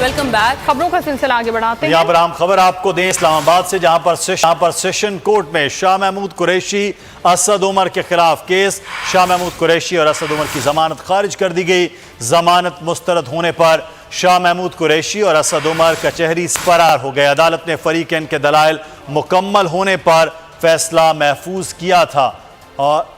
Welcome back. खबरों का सिलसिला आगे बढ़ाते हैं। यहाँ पर अहम खबर आपको दें इस्लामाबाद से, जहाँ पर सेशन कोर्ट में शाह महमूद कुरैशी, असद उमर के खिलाफ केस। शाह महमूद कुरैशी और असद उमर की जमानत खारिज कर दी गई। जमानत मुस्तरद होने पर शाह महमूद कुरैशी और असद उमर कचहरी से फरार हो गए। अदालत ने फरीकैन के दलाइल मुकम्मल होने पर फैसला महफूज किया था। और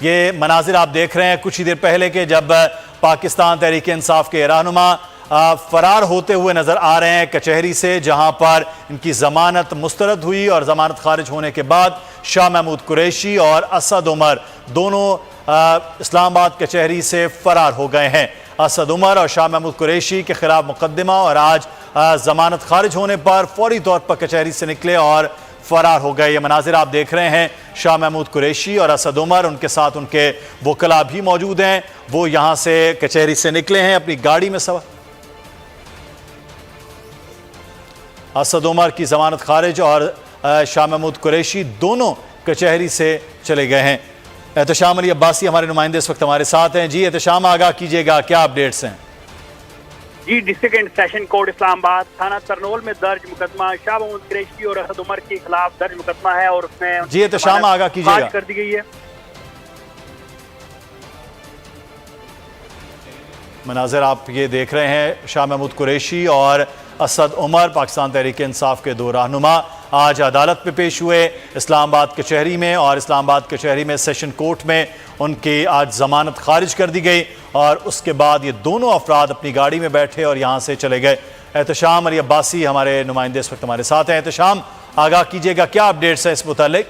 ये मनाजिर आप देख रहे हैं कुछ ही देर पहले के, जब पाकिस्तान तहरीक इंसाफ के रहनुमा फरार होते हुए नजर आ रहे हैं कचहरी से, जहां पर इनकी जमानत मुस्तरद हुई और जमानत खारिज होने के बाद शाह महमूद कुरैशी और असद उमर दोनों इस्लामाबाद कचहरी से फरार हो गए हैं। असद उमर और शाह महमूद कुरैशी के खिलाफ मुकदमा, और आज जमानत खारिज होने पर फौरी तौर पर कचहरी से निकले और फरार हो गए। ये मनाजिर आप देख रहे हैं शाह महमूद कुरैशी और असद उमर, उनके साथ उनके वकला भी मौजूद हैं। वो यहाँ से कचहरी से निकले हैं अपनी गाड़ी में सवार। असद उमर की जमानत खारिज और शाह महमूद कुरैशी दोनों कचहरी से चले गए हैं। एहतशाम अली अब्बासी हमारे नुमाइंदे इस वक्त हमारे साथ हैं। जी एहतशाम, आगाह कीजिएगा, क्या अपडेट्स हैं? जी, district and session court Islamabad थाना तरनोल में दर्ज मुकदमा शाह महमूद कुरैशी और असद उमर के खिलाफ दर्ज मुकदमा है और उसमें जी एहतशाम आगाह कीजिएगा, कर दी गई है। मनाजिर आप ये देख रहे हैं, शाह महमूद कुरैशी और असद उमर पाकिस्तान तहरीक इंसाफ के दो रहनुमा आज अदालत में पेश हुए इस्लामाबाद कचहरी में, और इस्लामाबाद कचहरी में सेशन कोर्ट में उनकी आज जमानत खारिज कर दी गई और उसके बाद ये दोनों अफराद अपनी गाड़ी में बैठे और यहाँ से चले गए। एहतशाम अली अब्बासी हमारे नुमाइंदे इस वक्त हमारे साथ हैं। एहतशाम, आगाह कीजिएगा, क्या अपडेट्स है इस मुतालिक?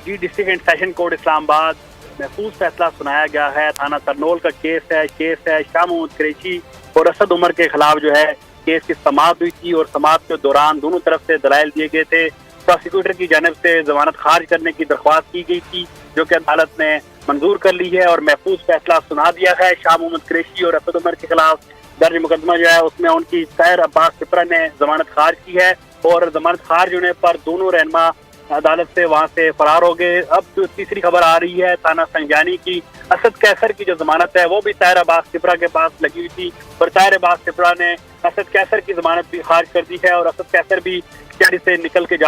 जी, district and session court Islamabad महफूज फैसला सुनाया गया है। थाना तरनोल का केस है शाह महमूद कुरैशी और असद उमर के खिलाफ जो है केस की समाअत हुई थी, और समाअत के दौरान दोनों तरफ से दलाइल दिए गए थे। प्रोसिक्यूटर की जानिब से जमानत खारिज करने की दरख्वास्त की गई थी, जो कि अदालत ने मंजूर कर ली है और महफूज फैसला सुना दिया है। शाह महमूद कुरैशी और असद उमर के खिलाफ दर्ज मुकदमा जो है उसमें उनकी ताहिर अब्बास सिपरा ने जमानत खारिज की है, और जमानत खारिज होने पर दोनों रहनुमा अदालत से वहां से फरार हो गए। अब जो तीसरी खबर आ रही है थाना संजानी की, असद कैसर की जो जमानत है वो भी ताहिर अब्बास सिपरा के पास लगी हुई थी, और ताहिर अब्बास सिपरा ने असद कैसर की जमानत भी खारिज कर दी है, और असद कैसर भी कचहरी से निकल के जा